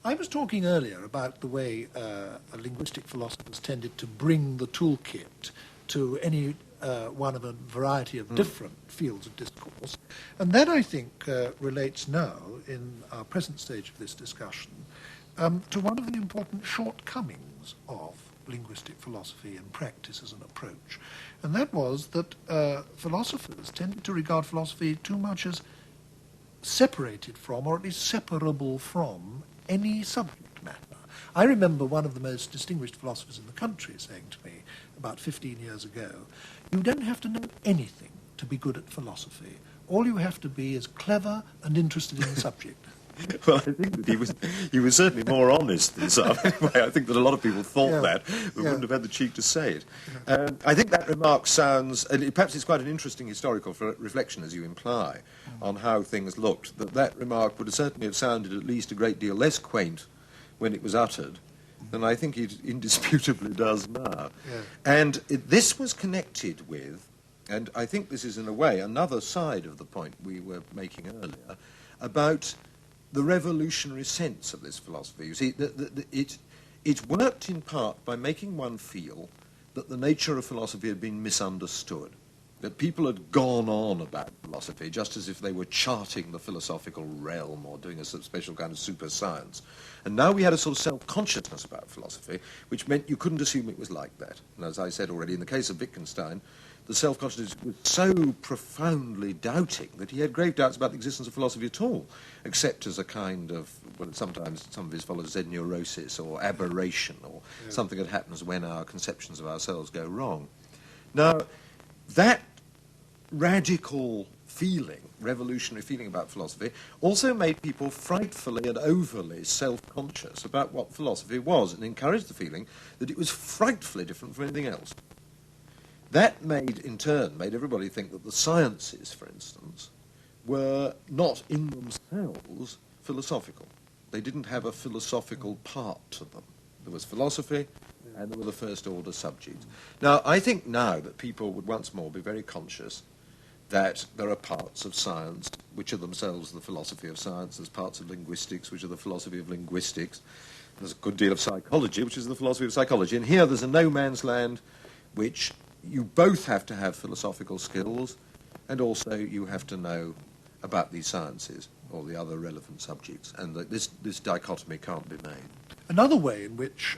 I was talking earlier about the way linguistic philosophers tended to bring the toolkit to any one of a variety of different fields of discourse. And that, I think, relates now, in our present stage of this discussion, to one of the important shortcomings of linguistic philosophy and practice as an approach. And that was that philosophers tended to regard philosophy too much as separated from, or at least separable from, any subject matter. I remember one of the most distinguished philosophers in the country saying to me about 15 years ago, you don't have to know anything to be good at philosophy. All you have to be is clever and interested in the subject. Well, I think that he was certainly more honest than some. Anyway, I think that a lot of people thought that, but wouldn't have had the cheek to say it. I think that remark sounds, perhaps it's quite an interesting historical reflection, as you imply, on how things looked, that remark would certainly have sounded at least a great deal less quaint when it was uttered than I think it indisputably does now. Yeah. And this was connected with, and I think this is in a way another side of the point we were making earlier, about the revolutionary sense of this philosophy. You see, it worked in part by making one feel that the nature of philosophy had been misunderstood, that people had gone on about philosophy just as if they were charting the philosophical realm or doing a special kind of super science. And now we had a sort of self-consciousness about philosophy, which meant you couldn't assume it was like that. And as I said already, in the case of Wittgenstein, the self-consciousness was so profoundly doubting that he had grave doubts about the existence of philosophy at all, except as a kind of, well, sometimes some of his followers said neurosis or aberration or something that happens when our conceptions of ourselves go wrong. Now, that radical feeling, revolutionary feeling about philosophy, also made people frightfully and overly self-conscious about what philosophy was and encouraged the feeling that it was frightfully different from anything else. That in turn, made everybody think that the sciences, for instance, were not in themselves philosophical. They didn't have a philosophical part to them. There was philosophy, and there were the first-order subjects. Now, I think now that people would once more be very conscious that there are parts of science which are themselves the philosophy of science. There's parts of linguistics which are the philosophy of linguistics. There's a good deal of psychology which is the philosophy of psychology. And here there's a no-man's land which you both have to have philosophical skills and also you have to know about these sciences or the other relevant subjects. And this dichotomy can't be made. Another way in which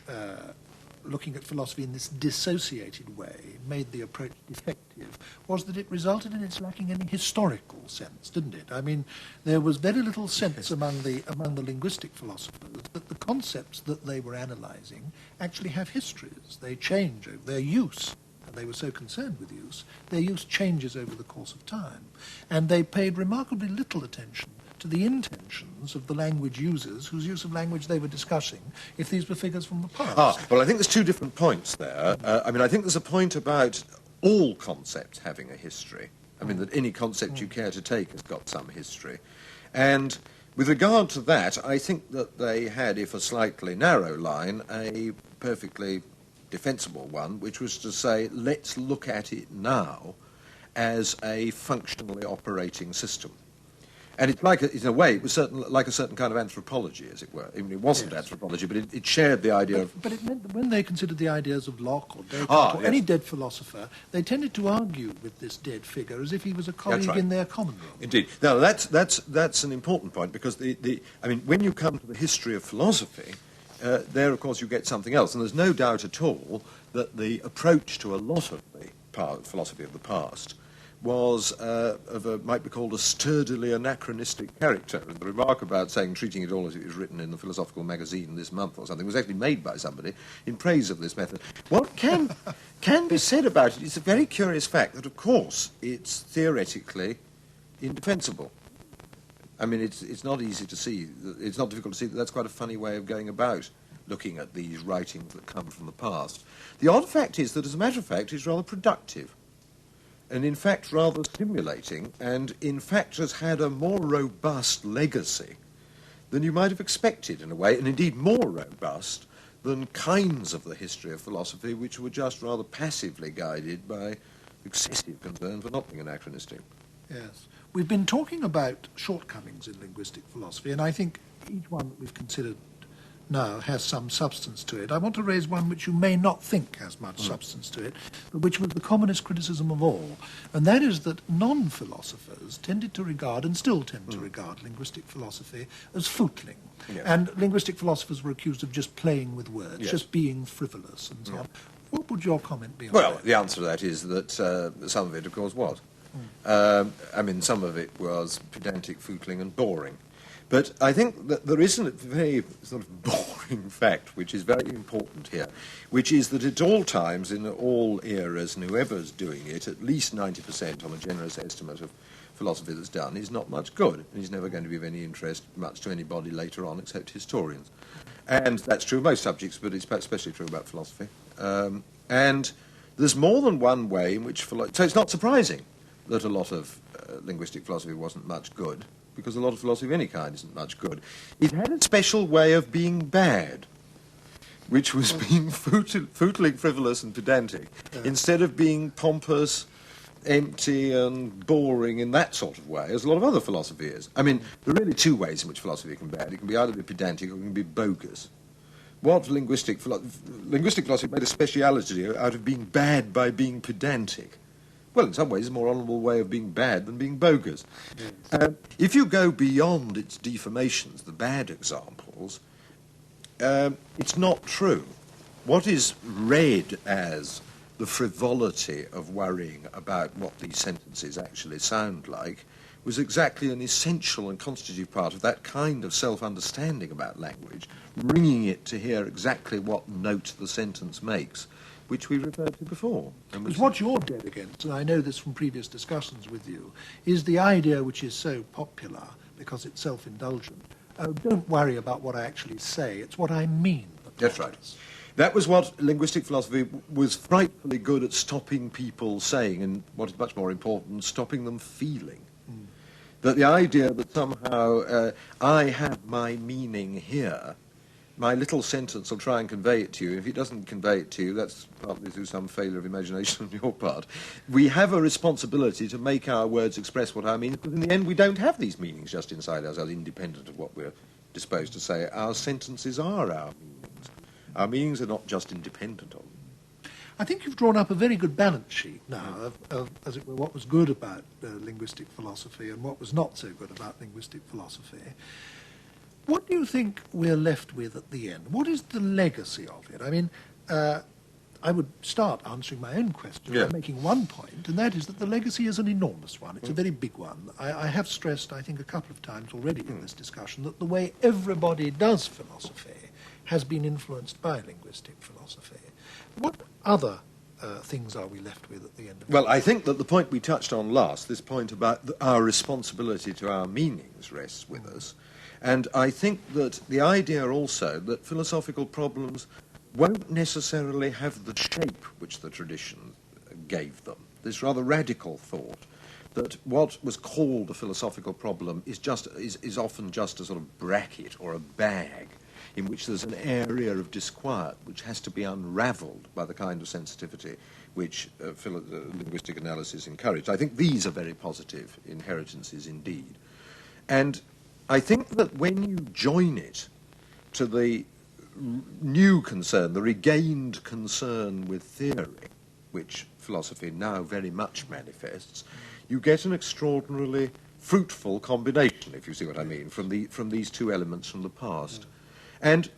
looking at philosophy in this dissociated way made the approach defective was that it resulted in its lacking any historical sense, didn't it? I mean, there was very little sense among the linguistic philosophers that the concepts that they were analysing actually have histories. They change over their use. And they were so concerned with use, their use changes over the course of time. And they paid remarkably little attention to the intentions of the language users whose use of language they were discussing, if these were figures from the past. Well, I think there's two different points there. I think there's a point about all concepts having a history. I mean, that any concept you care to take has got some history. And with regard to that, I think that they had, if a slightly narrow line, a perfectly defensible one, which was to say, let's look at it now as a functionally operating system. And it's like, in a way, it was like a certain kind of anthropology, as it were. I mean, it wasn't anthropology, but it shared the idea of... But it meant that when they considered the ideas of Locke or Descartes or any dead philosopher, they tended to argue with this dead figure as if he was a colleague in their common room. Indeed. Now, that's an important point, because when you come to the history of philosophy, there, of course, you get something else. And there's no doubt at all that the approach to a lot of the philosophy of the past was might be called a sturdily anachronistic character. And the remark about treating it all as it was written in the Philosophical Magazine this month or something was actually made by somebody in praise of this method. What can be said about it is a very curious fact that, of course, it's theoretically indefensible. I mean, it's not easy to see. It's not difficult to see that that's quite a funny way of going about looking at these writings that come from the past. The odd fact is that, as a matter of fact, it's rather productive, and in fact rather stimulating, and in fact has had a more robust legacy than you might have expected in a way, and indeed more robust than kinds of the history of philosophy which were just rather passively guided by excessive concern for not being anachronistic. Yes. We've been talking about shortcomings in linguistic philosophy, and I think each one that we've considered now has some substance to it. I want to raise one which you may not think has much substance to it, but which was the commonest criticism of all, and that is that non-philosophers tended to regard, and still tend to regard, linguistic philosophy as footling. Yes. And linguistic philosophers were accused of just playing with words, Yes. just being frivolous and so on. What would your comment be on Well, that? the answer to that is that some of it, of course, was. I mean, some of it was pedantic, footling, and boring. But I think that there is a very sort of boring fact which is very important here, which is that at all times, in all eras, and whoever's doing it, at least 90% on a generous estimate of philosophy that's done is not much good, and is never going to be of any interest much to anybody later on except historians. And that's true of most subjects, but it's especially true about philosophy. And there's more than one way in which so it's not surprising that a lot of linguistic philosophy wasn't much good, because a lot of philosophy of any kind isn't much good. It had a special way of being bad, which was being footling, frivolous, and pedantic, instead of being pompous, empty, and boring in that sort of way, as a lot of other philosophy is. I mean, there are really two ways in which philosophy can be bad. It can be either be pedantic or it can be bogus. What linguistic philosophy made a speciality out of being bad by being pedantic. Well, in some ways, it's a more honourable way of being bad than being bogus. Yes. If you go beyond its deformations, the bad examples, it's not true. What is read as the frivolity of worrying about what these sentences actually sound like was exactly an essential and constitutive part of that kind of self-understanding about language, bringing it to hear exactly what note the sentence makes, which we referred to before. Because what you're dead against, and I know this from previous discussions with you, is the idea which is so popular because it's self-indulgent. Don't worry about what I actually say, it's what I mean. That's right. That was what linguistic philosophy was frightfully good at stopping people saying, and what is much more important, stopping them feeling. That the idea that somehow I have my meaning here, my little sentence will try and convey it to you. If it doesn't convey it to you, that's partly through some failure of imagination on your part. We have a responsibility to make our words express what I mean, because in the end we don't have these meanings just inside ourselves, independent of what we're disposed to say. Our sentences are our meanings. Our meanings are not just independent of them. I think you've drawn up a very good balance sheet now of as it were, what was good about linguistic philosophy and what was not so good about linguistic philosophy. What do you think we're left with at the end? What is the legacy of it? I mean, I would start answering my own question by making one point, and that is that the legacy is an enormous one. It's a very big one. I have stressed, I think, a couple of times already in this discussion that the way everybody does philosophy has been influenced by linguistic philosophy. What other things are we left with at the end of it? Well, I think that the point we touched on last, this point about our responsibility to our meanings, rests with us. And I think that the idea also that philosophical problems won't necessarily have the shape which the tradition gave them. This rather radical thought that what was called a philosophical problem is often just a sort of bracket or a bag in which there's an area of disquiet which has to be unravelled by the kind of sensitivity which linguistic analysis encouraged. I think these are very positive inheritances indeed. And I think that when you join it to the new concern, the regained concern with theory, which philosophy now very much manifests, you get an extraordinarily fruitful combination, if you see what I mean, from these two elements from the past. And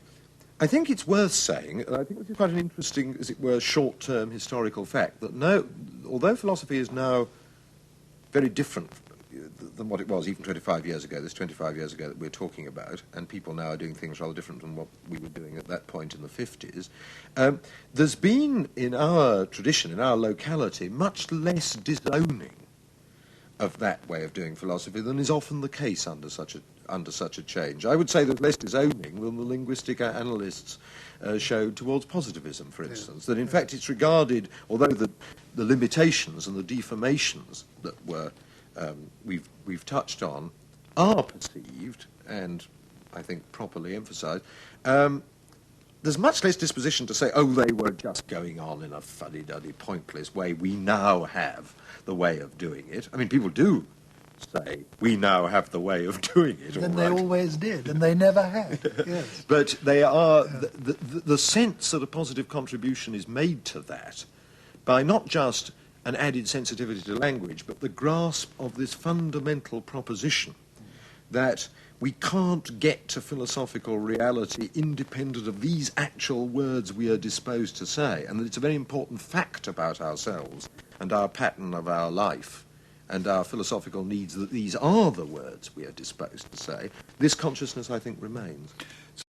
I think it's worth saying, and I think this is quite an interesting, as it were, short-term historical fact, that although philosophy is now very different than what it was even 25 years ago, this 25 years ago that we're talking about, and people now are doing things rather different than what we were doing at that point in the 50s, there's been, in our tradition, in our locality, much less disowning of that way of doing philosophy than is often the case under such a change. I would say there's less disowning than the linguistic analysts showed towards positivism, for instance, that in fact it's regarded, although the limitations and the deformations that were we've touched on are perceived and I think properly emphasised, there's much less disposition to say, oh, they were just going on in a fuddy-duddy, pointless way. We now have the way of doing it. I mean, people do say, we now have the way of doing it. Then all they right. always did, and they never had. Yes. But they are the sense that a positive contribution is made to that by not just an added sensitivity to language, but the grasp of this fundamental proposition that we can't get to philosophical reality independent of these actual words we are disposed to say, and that it's a very important fact about ourselves and our pattern of our life and our philosophical needs that these are the words we are disposed to say. This consciousness, I think, remains.